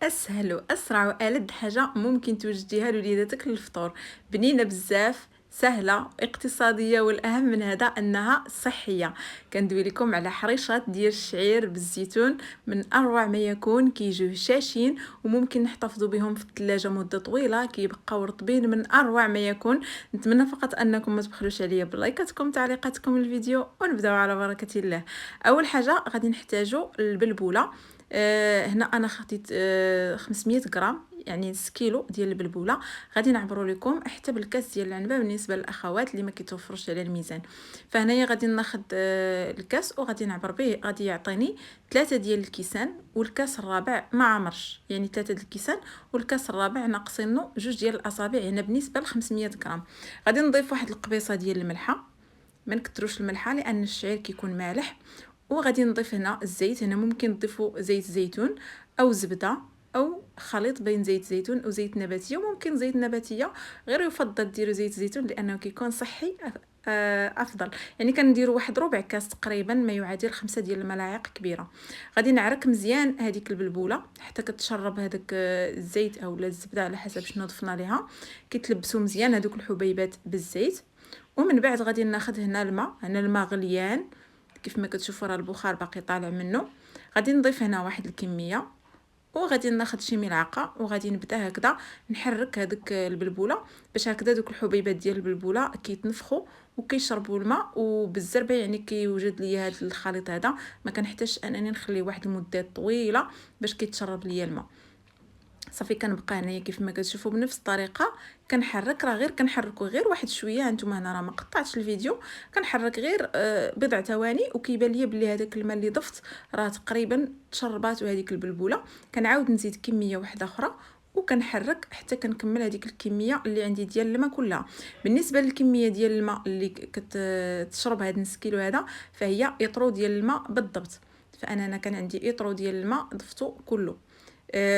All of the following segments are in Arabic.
اسهل واسرع والذ حاجه ممكن توجديها لوليداتك للفطور. بنينه بزاف، سهله، اقتصاديه، والاهم من هذا انها صحيه. كندوي لكم على حريشات ديال الشعير بالزيتون، من اروع ما يكون. كيجيو هشاشين وممكن نحتفظوا بهم في الثلاجه مده طويله، كيبقاو رطبين، من اروع ما يكون. نتمنى فقط انكم ما تبخلوش عليا بلايكاتكم تعليقاتكم الفيديو، ونبداو على بركه الله. اول حاجه غادي نحتاجوا البلبوله. هنا انا خديت 500 غرام، يعني نص كيلو ديال البلبوله. غادي نعبروا لكم حتى بالكاس ديال العنبه بالنسبه للاخوات اللي ما كيتوفرش على الميزان. فهنايا غادي ناخذ الكاس وغادي نعبر به. غادي يعطيني 3 ديال الكيسان، والكاس الرابع ما عمرش، يعني 3 ديال الكيسان والكاس الرابع ناقصينه 2 ديال الاصابع. هنا بالنسبه ل 500 غرام غادي نضيف واحد القبيصه ديال الملحه. ما نكثروش الملحه لان الشعير كيكون مالح. وغادي نضيف هنا الزيت. هنا ممكن تضيفوا زيت زيتون او زبده او خليط بين زيت زيتون او زيت نباتيه، وممكن زيت نباتيه. غير يفضل ديروا زيت زيتون لانه كيكون صحي افضل. يعني كنديروا واحد ربع كاس تقريبا، ما يعادل 5 ديال الملاعق كبيره. غادي نعرك مزيان هذيك البلبوله حتى كتشرب هذاك الزيت او الزبده على حسب شنو ضفنا ليها. كيتلبسوا مزيان هذوك الحبيبات بالزيت. ومن بعد غادي ناخذ هنا الماء. هنا الماء غليان كيف ما كتشوفوا راه البخار باقي طالع منه. غادي نضيف هنا واحد الكميه، وغادي ناخذ شي ملعقه، وغادي نبدا هكذا نحرك هذيك البلبوله باش هكذا دوك الحبيبات ديال البلبوله كيتنفخوا وكيشربوا الماء وبالزربه. يعني كيوجد لي هذا الخليط هذا، ما كنحتاجش انني نخليه واحد المده طويله باش كيتشرب لي الماء. صافي كنبقى هنايا كيف ما كتشوفوا بنفس الطريقه كنحرك. راه غير كنحركوا غير واحد شويه. هانتوما هنا راه ما قطعتش الفيديو، كنحرك غير بضع ثواني وكيبان لي بلي هذاك الماء اللي ضفت راه تقريبا تشربات هذيك البلبوله. كنعاود نزيد كميه واحده اخرى وكنحرك حتى كنكمل هذيك الكميه اللي عندي ديال الماء كلها. بالنسبه للكميه ديال الماء اللي كتشرب هذا نص كيلو هذا، فهي اطرو ديال الماء بالضبط. فانا كان عندي اطرو ديال الماء ضفتو كله.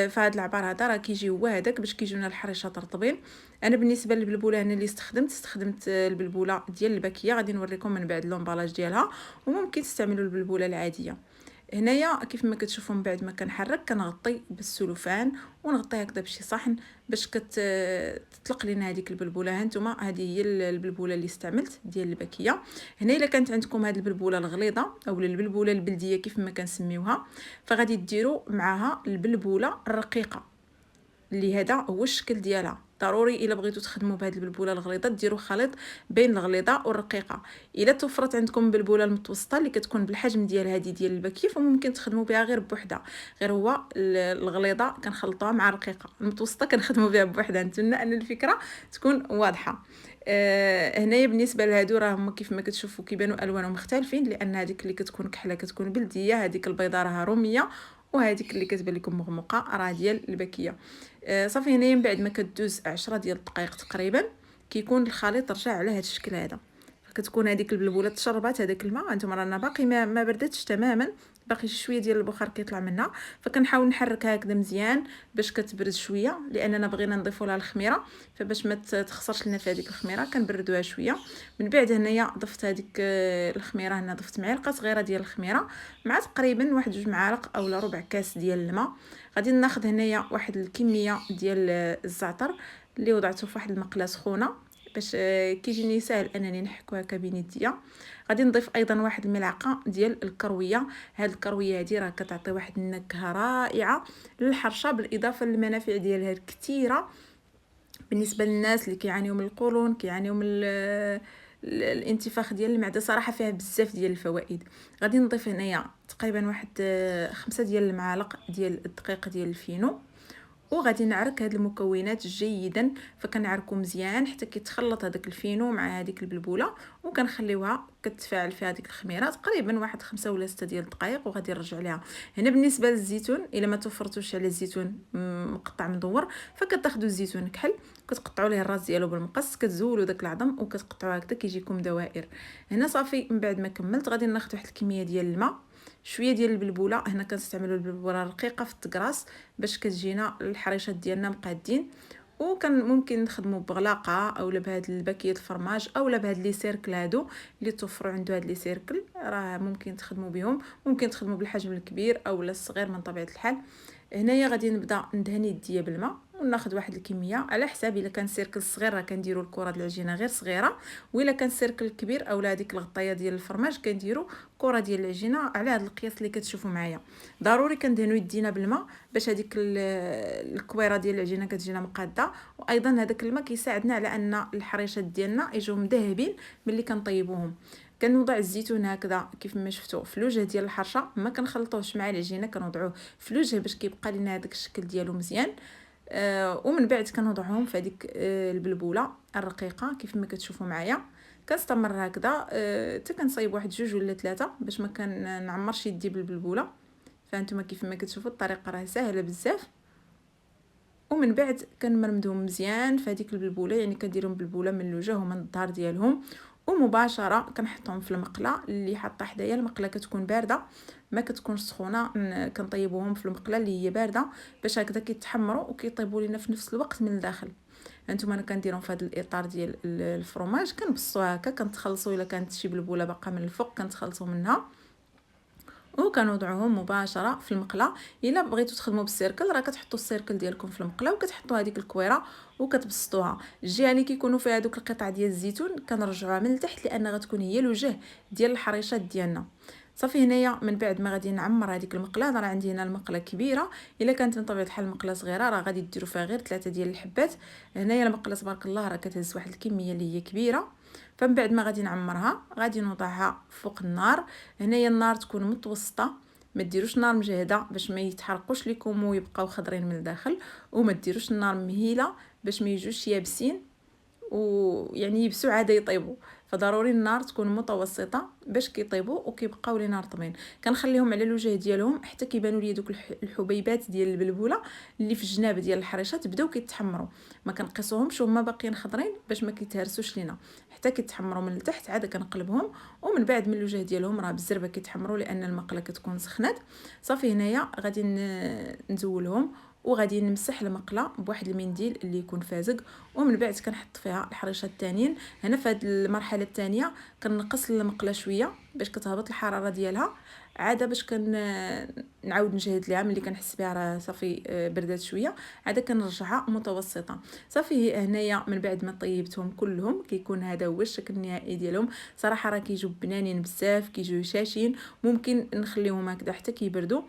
فهاد العبار هذا راه كيجي هو هذاك باش كيجيونا الحريشات رطبين. انا بالنسبه للبلبوله هنا اللي استخدمت البلبوله ديال الباكيه. غادي نوريكم من بعد لومبالاج ديالها، وممكن تستعملوا البلبوله العاديه. هنايا كيف ما كتشوفوا من بعد ما كنحرك كنغطي بالسلوفان ونغطي هكذا بشي صحن باش تطلق لنا هذيك البلبوله. هانتوما هذه هي البلبوله اللي استعملت ديال الباكيه. هنا الا كانت عندكم هذه البلبوله الغليظه او البلبوله البلديه كيف ما كنسميوها، فغادي ديروا معها البلبوله الرقيقه اللي هذا هو الشكل ديالها. ضروري الا بغيتو تخدموا بهذه البلبوله الغليظه ديروا خليط بين الغليظه والرقيقه. الا توفرت عندكم البلبوله المتوسطه اللي كتكون بالحجم ديال هذه ديال الباكيه، فممكن تخدموا بها غير بوحده. غير هو الغليظه كنخلطوها مع الرقيقه، المتوسطه كنخدموا بها بوحده. نتمنى ان الفكره تكون واضحه. هنايا بالنسبه لهادو راه هما كيف ما كتشوفوا كيبانوا الوانهم مختلفين، لان هذيك اللي كتكون كحله كتكون بلديه، هذيك البيضاء راها روميه، وهذيك اللي كتبان لكم مغمقه راه ديال الباكيه. صافي هنايا من بعد ما كدوز 10 ديال الدقائق تقريبا كيكون الخليط رجع على هذا الشكل هذا. فكتكون هذيك البلبوله تشربات هذاك الماء. انتم رانا باقي ما بردتش تماما، باقي شويه ديال البخار كيطلع منها. فكنحاول نحركها هكذا مزيان باش كتبرد شويه، لاننا بغينا نضيفوا لها الخميره. فباش ما تخسرش لنا في هذيك الخميره كنبردوها شويه. من بعد هنايا ضفت هذيك الخميره. هنا ضفت معلقه صغيره ديال الخميره مع تقريبا واحد 2 معالق اولا ربع كاس ديال الماء. غادي ناخذ هنايا واحد الكميه ديال الزعتر اللي وضعته في واحد المقله سخونه باش كيجيني ساهل انني نحكو هكا بين يديا. غادي نضيف ايضا واحد الملعقه ديال الكرويه. هاد الكرويه هادي راه كتعطي واحد النكهه رائعه للحرشه، بالاضافه للمنافع ديالها الكثيره بالنسبه للناس اللي كيعانيوا من القولون، كيعانيوا من الانتفاخ ديال المعده. صراحه فيها بزاف ديال الفوائد. غادي نضيف هنايا تقريبا واحد 5 ديال المعالق ديال الدقيق ديال الفينو، وغادي نعرك هاد المكونات جيدا. فكنعركو مزيان حتى كيتخلط هذاك الفينو مع هذيك البلبوله، وكنخليوها كتفاعل في هذيك الخميره تقريبا واحد 5 ولا 6 ديال الدقائق، وغادي نرجع ليها. هنا بالنسبه للزيتون، الا ما توفرتوش على الزيتون مقطع مدور، فكتاخذوا الزيتون كحل كتقطعوا ليه الراس ديالو بالمقص، كتزولوا داك العظم وكتقطعوه هكذا كيجيكم دوائر. هنا صافي من بعد ما كملت غادي ناخذ واحد الكميه ديال الماء، شويه ديال البلبوله. هنا كنستعملوا البلبوله الرقيقه في التقراص باش كتجينا الحريشات ديالنا مقادين. وكان ممكن نخدموا بغلاقه اولا بهاد الباكيه الفرماج اولا بهاد لي سيركل هادو اللي توفروا عنده هاد لي سيركل، راه ممكن تخدموا بهم. ممكن تخدموا بالحجم الكبير اولا الصغير من طبيعه الحال. هنايا غادي نبدا ندهن يديا بالماء وناخذ واحد الكميه على حساب. الا كان سيركل صغير راه كنديروا الكره ديال العجينه غير صغيره، والا كان سيركل كبير اولا هذيك الغطايه ديال الفرماج كنديروا كره ديال العجينه على هذا القياس اللي كتشوفوا معايا. ضروري كندهنوا يدينا بالماء باش هذيك الكويره ديال العجينه كتجينا مقاده، وايضا هذاك الماء كيساعدنا على ان الحريشات ديالنا يجيو مذهبين ملي كنطيبوهم. كنوضع الزيتون هكذا كيف ما شفتوا في الوجه ديال الحرشه، ما كنخلطوهش مع العجينه، كنوضعوه في الوجه باش كيبقى لنا هذاك الشكل ديالو مزيان. ومن بعد كنوضعهم في هذيك البلبوله الرقيقه كيف ما كتشوفوا معايا. كنستمر هكذا حتى كنصايب واحد جوج ولا ثلاثه باش ما كنعمرش يدي بالبلبوله. فانتما كيف ما كتشوفوا الطريقه راه سهله بزاف. ومن بعد كنمرمدهم مزيان في هذيك البلبوله، يعني كنديرهم بلبوله من الوجه ومن الظهر ديالهم، ومباشره كنحطهم في المقله اللي حاطه حدايا. المقله كتكون بارده ما كتكونش سخونه، كنطيبوهم في المقله اللي هي بارده باش هكذا كيتحمروا وكيطيبوا لينا في نفس الوقت من الداخل. هانتوما انا كنديرهم في هذا الاطار ديال الفرماج، كنبصوا هكا كنتخلصوا. الا كانت شي بلبوله باقا من الفوق كنتخلصوا منها وكنوضعوهم مباشره في المقله. الا بغيتوا تخدموا بالسيركل راه كتحطوا السيركل ديالكم في المقله وكتحطوا هذيك الكويره وكتبسطوها. الجهه اللي كيكونوا فيها دوك القطع ديال الزيتون كنرجعوها من التحت لان غتكون هي الوجه ديال الحريشات ديالنا. صافي هنايا من بعد ما غادي نعمر هذيك المقله، راه عندي هنا المقله كبيره. الا كانت من طبيعه الحال المقله صغيره راه غادي ديروا فيها غير 3 ديال الحبات. هنايا المقله تبارك الله راه كتهز واحد الكميه اللي هي كبيره. فمن بعد ما غادي نعمرها غادي نوضعها فوق النار. هنايا النار تكون متوسطه، ما ديروش نار مجهده باش ما يتحرقوش لكم ويبقاو خضرين من الداخل، وما ديروش النار مهيله باش ما يجوش يابسين ويعني يبسوا عاد يطيبوا. فضروري النار تكون متوسطه باش كيطيبوا وكيبقاو لينا رطبين. كنخليهم على الوجه ديالهم حتى كيبانوا لي دوك الحبيبات ديال البلبوله اللي في الجناب ديال الحريشات بداو كيتحمروا. ما كنقيسوهمش وهما باقيين خضرين باش ما كيتهرسوش لينا، حتى كيتحمروا من التحت عاد كنقلبهم. ومن بعد من الوجه ديالهم راه بالزربه كيتحمروا لان المقله كتكون سخنات. صافي هنايا غادي نزولهم وغادي نمسح المقله بواحد المنديل اللي يكون فازق، ومن بعد كنحط فيها الحريشات الثانيين. هنا في هذه المرحله الثانيه كنقص المقله شويه باش كتهبط الحراره ديالها عاده، باش نعاود نجهد ليها ملي كنحس بها راه صافي بردات شويه عاده كنرجعها متوسطه. صافي هنايا من بعد ما طيبتهم كلهم كيكون هذا هو الشكل النهائي ديالهم. صراحه راه كيجيو بنانين بزاف، كيجيو هشاشين. ممكن نخليهم هكذا حتى كيبردوا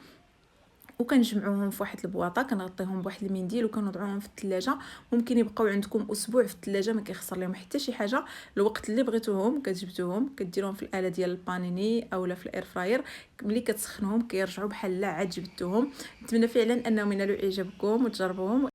وكنجمعوهم في واحد البواطه، كنغطيهم بواحد المنديل وكنوضعوهم في الثلاجه. ممكن يبقاو عندكم اسبوع في الثلاجه ما كيخسر لهم حتى شي حاجه. الوقت اللي بغيتوهم كتجبدوهم كديروهم في الاله ديال البانيني اولا في الاير فراير. ملي كتسخنوهم كيرجعوا بحال لا عاد جبدتوهم. نتمنى فعلا انهم ينالوا اعجابكم وتجربوهم.